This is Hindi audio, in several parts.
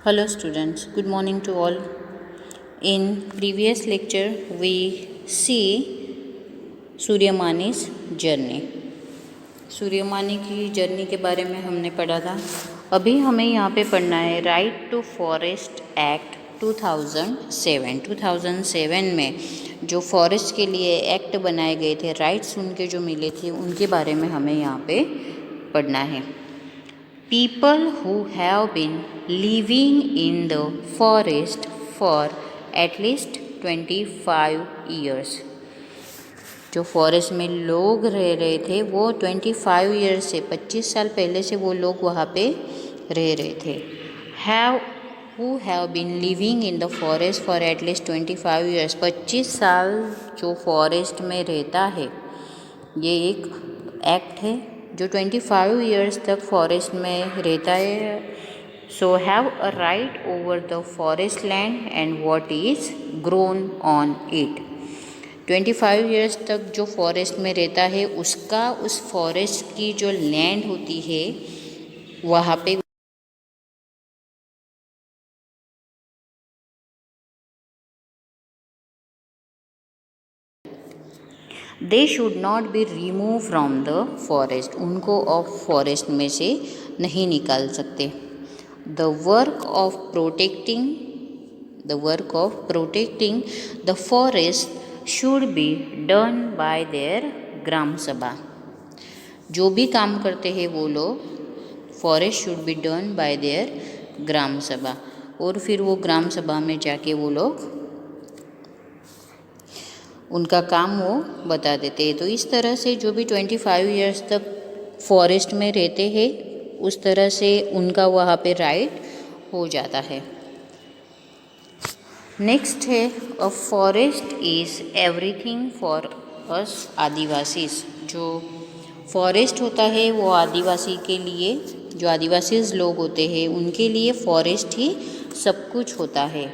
Hello students, good morning to all. In previous lecture we see Suryamani's journey. Suryamani की जर्नी के बारे में हमने पढ़ा था। अभी हमें यहाँ पे पढ़ना है राइट टू फॉरेस्ट एक्ट 2007 में जो फॉरेस्ट के लिए एक्ट बनाए गए थे, राइट्स उनके जो मिले थे उनके बारे में हमें यहाँ पे पढ़ना है। People who have been living in the forest for at least 25 years, जो फॉरेस्ट में लोग रह रहे थे वो 25 ईयर्स से 25 साल पहले से वो लोग वहाँ पे रह रहे थे। who have been living in the forest for at least 25 years, 25 साल जो फॉरेस्ट में रहता है, ये एक एक्ट है जो 25 ईयर्स तक फॉरेस्ट में रहता है। So have a right over the forest land and what is grown on it. 25 years तक जो फॉरेस्ट में रहता है उसका उस फॉरेस्ट की जो लैंड होती है वहाँ पे they should not be remove from the forest, उनको ऑफ फॉरेस्ट में से नहीं निकाल सकते। The work of protecting the forest should be done by their gram sabha. जो भी काम करते हैं वो लोग, forest should be done by their gram sabha, और फिर वो ग्राम सभा में जाके वो लोग उनका काम वो बता देते हैं। तो इस तरह से जो भी 25 ईयर्स तक फॉरेस्ट में रहते हैं उस तरह से उनका वहाँ पे राइट हो जाता है। नेक्स्ट है a forest is everything for us Adivasis. जो फॉरेस्ट होता है वो आदिवासी के लिए, जो आदिवासीज लोग होते हैं उनके लिए फॉरेस्ट ही सब कुछ होता है।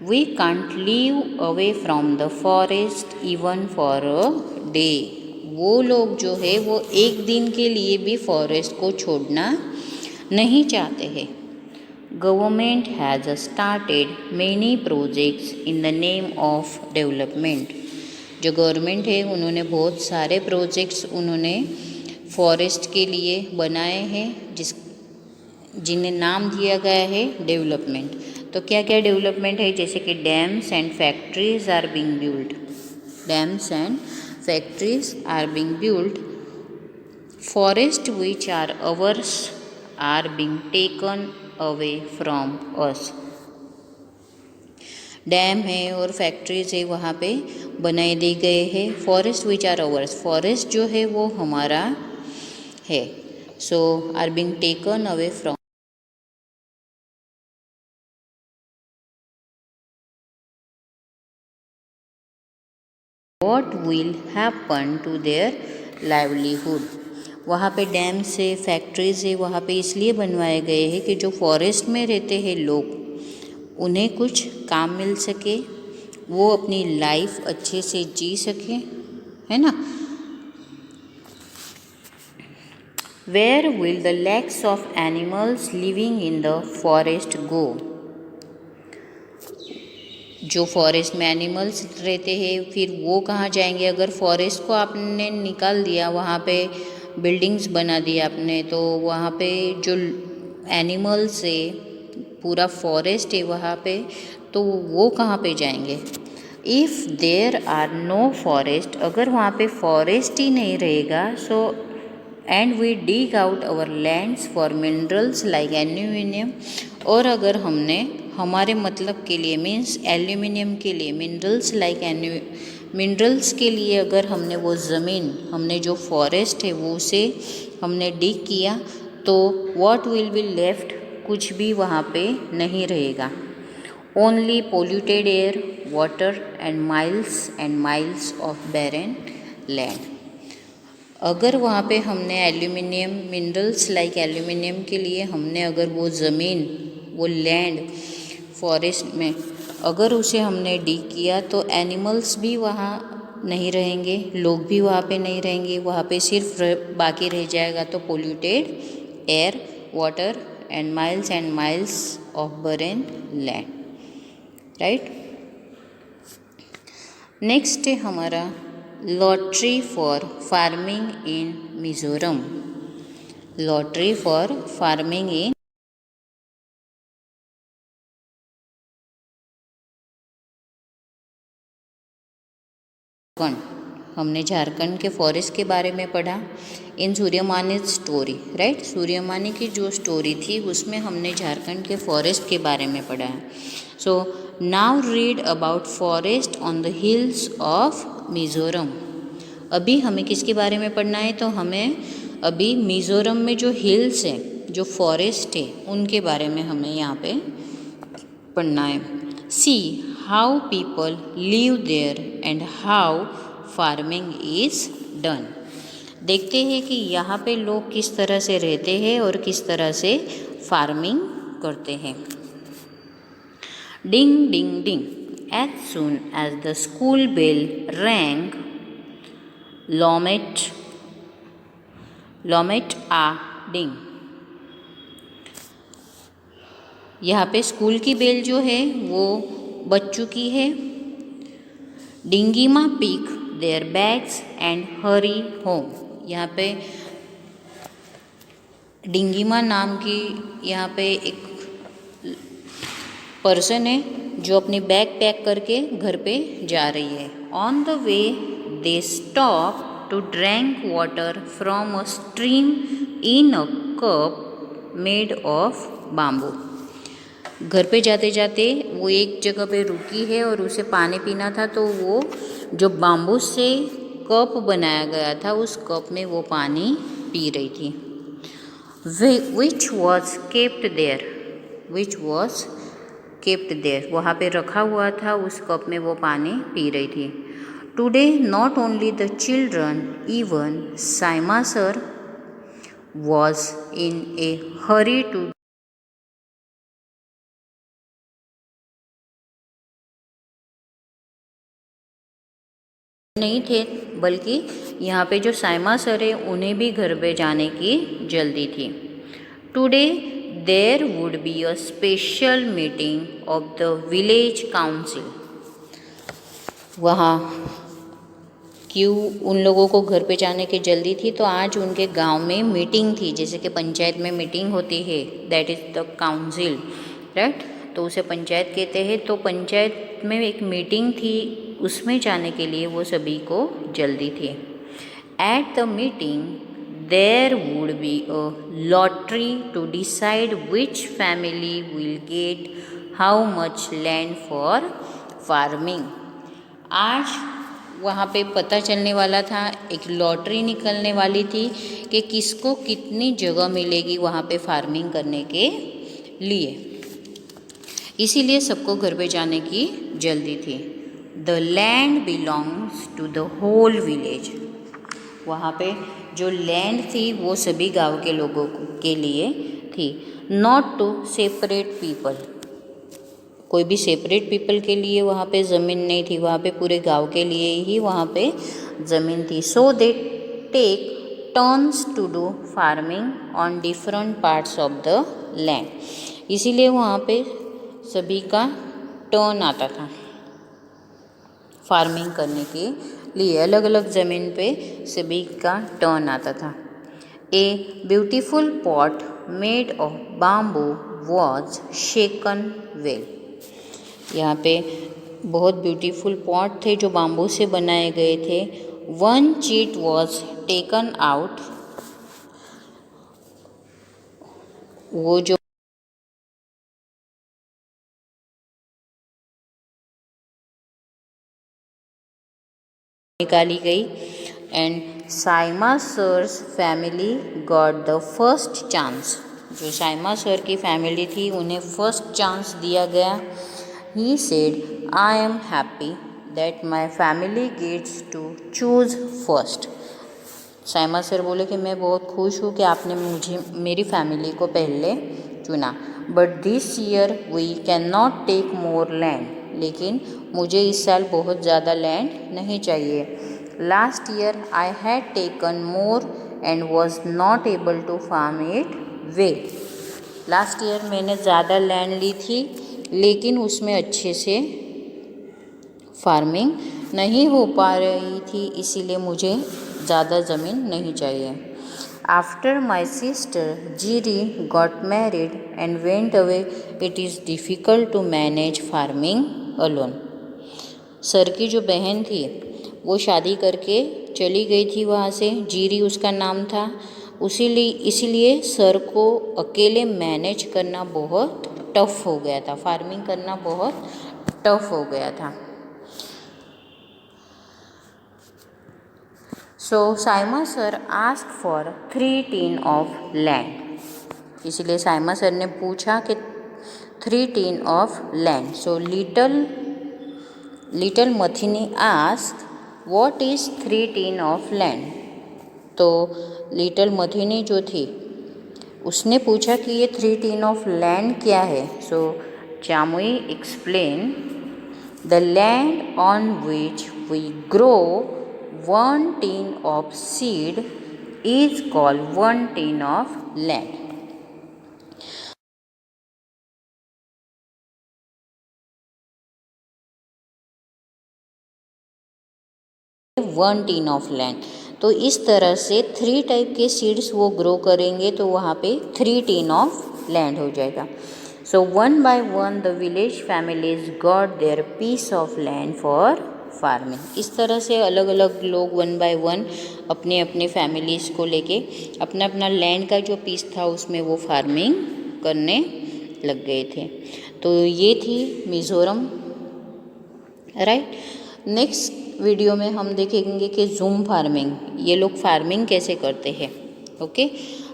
We can't live away from the forest even for a day. वो लोग जो है वो एक दिन के लिए भी फॉरेस्ट को छोड़ना नहीं चाहते हैं। Government has started many projects in the name of development. जो गवर्नमेंट है उन्होंने बहुत सारे प्रोजेक्ट्स उन्होंने फॉरेस्ट के लिए बनाए हैं जिन्हें नाम दिया गया है डेवलपमेंट। तो क्या क्या डेवलपमेंट है, जैसे कि dams and factories are being build, forest which are ours are being taken away from us. Dam है और फैक्ट्रीज है वहाँ पे बनाए दिए गए हैं। Forest which are ours, forest जो है वो हमारा है। So are being taken away from. What will happen to their livelihood? वहाँ पे डैम से फैक्ट्री से वहाँ पे इसलिए बनवाए गए हैं कि जो फॉरेस्ट में रहते हैं लोग उन्हें कुछ काम मिल सके, वो अपनी लाइफ अच्छे से जी सके, है ना। Where will the lakhs of animals living in the forest go? जो फॉरेस्ट में एनिमल्स रहते हैं फिर वो कहाँ जाएंगे? अगर फॉरेस्ट को आपने निकाल दिया, वहाँ पे बिल्डिंग्स बना दी आपने, तो वहाँ पे जो एनिमल्स है, पूरा फॉरेस्ट है वहाँ पे, तो वो कहाँ पे जाएंगे? If there are no forest, अगर वहाँ पे फॉरेस्ट ही नहीं रहेगा, so and we dig out our lands for minerals like aluminium, और अगर हमने हमारे मतलब के लिए मीन्स एल्यूमिनियम के लिए, मिनरल्स के लिए अगर हमने वो ज़मीन, हमने जो फॉरेस्ट है वो उसे हमने डिग किया, तो व्हाट विल बी लेफ्ट, कुछ भी वहाँ पे नहीं रहेगा। Only polluted air, water and miles of barren land. अगर वहाँ पे हमने एल्यूमिनियम, मिनरल्स लाइक एल्यूमिनियम के लिए हमने अगर वो ज़मीन, वो लैंड फॉरेस्ट में अगर उसे हमने डिग किया, तो एनिमल्स भी वहाँ नहीं रहेंगे, लोग भी वहाँ पे नहीं रहेंगे, वहाँ पे सिर्फ बाकी रह जाएगा तो polluted air, water and miles of barren land, right. Next है हमारा lottery for farming in Mizoram. Lottery for farming in हमने झारखंड के फॉरेस्ट के बारे में पढ़ा इन सूर्यमानी स्टोरी, राइट। सूर्यमानी की जो स्टोरी थी उसमें हमने झारखंड के फॉरेस्ट के बारे में पढ़ा है। So now read about forest on the hills of Mizoram. अभी हमें किसके बारे में पढ़ना है, तो हमें अभी मिज़ोरम में जो हिल्स है, जो फॉरेस्ट है, उनके बारे में हमें यहाँ पे पढ़ना है। See how people live there and how farming is done. देखते हैं कि यहाँ पे लोग किस तरह से रहते हैं और किस तरह से फार्मिंग करते हैं। Ding ding ding, as soon as the school bell rang, लॉमेट आ डिंग। यहाँ पे स्कूल की बेल जो है वो बज चुकी है। Dingima pick their bags and hurry home. यहाँ पे डिंगीमा नाम की यहाँ पे एक पर्सन है जो अपनी बैग पैक करके घर पे जा रही है। On the way they stop to drink water from a stream in a cup made of bamboo. घर पे जाते जाते वो एक जगह पे रुकी है और उसे पानी पीना था, तो वो जो बाम्बू से कप बनाया गया था उस कप में वो पानी पी रही थी। विच वॉज केप्ट देयर, वहाँ पे रखा हुआ था, उस कप में वो पानी पी रही थी। Today not only the children, even Saima sir was in a hurry too नहीं थे, बल्कि यहाँ पे जो साइमा सर है उन्हें भी घर पे जाने की जल्दी थी। Today there would be a special meeting of the village council. वहाँ क्यों उन लोगों को घर पे जाने की जल्दी थी, तो आज उनके गांव में मीटिंग थी, जैसे कि पंचायत में मीटिंग होती है, that is the council, right. तो उसे पंचायत कहते हैं। तो पंचायत में एक मीटिंग थी, उसमें जाने के लिए वो सभी को जल्दी थी। At the meeting there would be a lottery to decide which family will get how much land for farming. आज वहाँ पे पता चलने वाला था, एक लॉटरी निकलने वाली थी कि किसको कितनी जगह मिलेगी वहाँ पे फार्मिंग करने के लिए। इसीलिए सबको घर पे जाने की जल्दी थी। The land belongs to the whole village. वहाँ पे जो लैंड थी वो सभी गांव के लोगों के लिए थी। नॉट टू सेपरेट पीपल, कोई भी सेपरेट पीपल के लिए वहाँ पे ज़मीन नहीं थी, वहाँ पे पूरे गांव के लिए ही वहाँ पे ज़मीन थी। So they take turns to do farming on different parts of the land. इसीलिए वहाँ पे सभी का टर्न आता था फार्मिंग करने के लिए, अलग अलग ज़मीन पे सभी का टर्न आता था। A beautiful pot made of bamboo was shaken well. यहाँ पे बहुत ब्यूटीफुल पॉट थे जो बाम्बू से बनाए गए थे। One chit was taken out, वो जो निकाली गई। And Saima sir's family got the first chance. जो साइमा सर की फैमिली थी उन्हें फर्स्ट चांस दिया गया। He said I am happy that my family gets to choose first. Saima sir बोले कि मैं बहुत खुश हूँ कि आपने मेरी फैमिली को पहले चुना। But this year we can not take more land, लेकिन मुझे इस साल बहुत ज़्यादा लैंड नहीं चाहिए। Last year I had taken more and was not able to farm it well. लास्ट ईयर मैंने ज़्यादा लैंड ली थी लेकिन उसमें अच्छे से फार्मिंग नहीं हो पा रही थी, इसीलिए मुझे ज़्यादा ज़मीन नहीं चाहिए। After my sister Jiri got married and went away it is difficult to manage farming alone. Sir की जो बहन थी वो शादी करके चली गई थी वहाँ से, जीरी उसका नाम था, इसीलिए सर को अकेले मैनेज करना बहुत टफ हो गया था, फार्मिंग करना बहुत टफ हो गया था। सो Saima sir asked for 3 tin of land, इसलिए साइमा सर ने पूछा कि 3 tin of land. So little Mathini asked what is 3 tin of land. तो लिटल मथिनी जो थी उसने पूछा कि ये 3 टीन ऑफ लैंड क्या है। So Jamui explain the land on which we grow 1 tin of seed is called 1 tin of land. One tin of land, तो इस तरह से 3 टाइप के सीड्स वो ग्रो करेंगे तो वहाँ पे 3 टीन ऑफ लैंड हो जाएगा। So 1 by 1 the village families got their piece of land for farming. इस तरह से अलग अलग लोग 1 by 1 अपने अपने फैमिलीज़ को लेके अपना अपना लैंड का जो पीस था उसमें वो फार्मिंग करने लग गए थे। तो ये थी मिज़ोरम, राइट। नेक्स्ट वीडियो में हम देखेंगे कि ज़ूम फार्मिंग, ये लोग फार्मिंग कैसे करते हैं। ओके,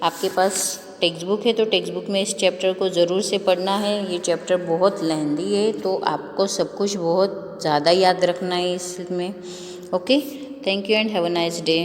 आपके पास टेक्स्ट बुक है तो टेक्स्ट बुक में इस चैप्टर को ज़रूर से पढ़ना है। ये चैप्टर बहुत लेंदी है तो आपको सब कुछ बहुत ज़्यादा याद रखना है इसमें। Okay, thank you and have a nice day.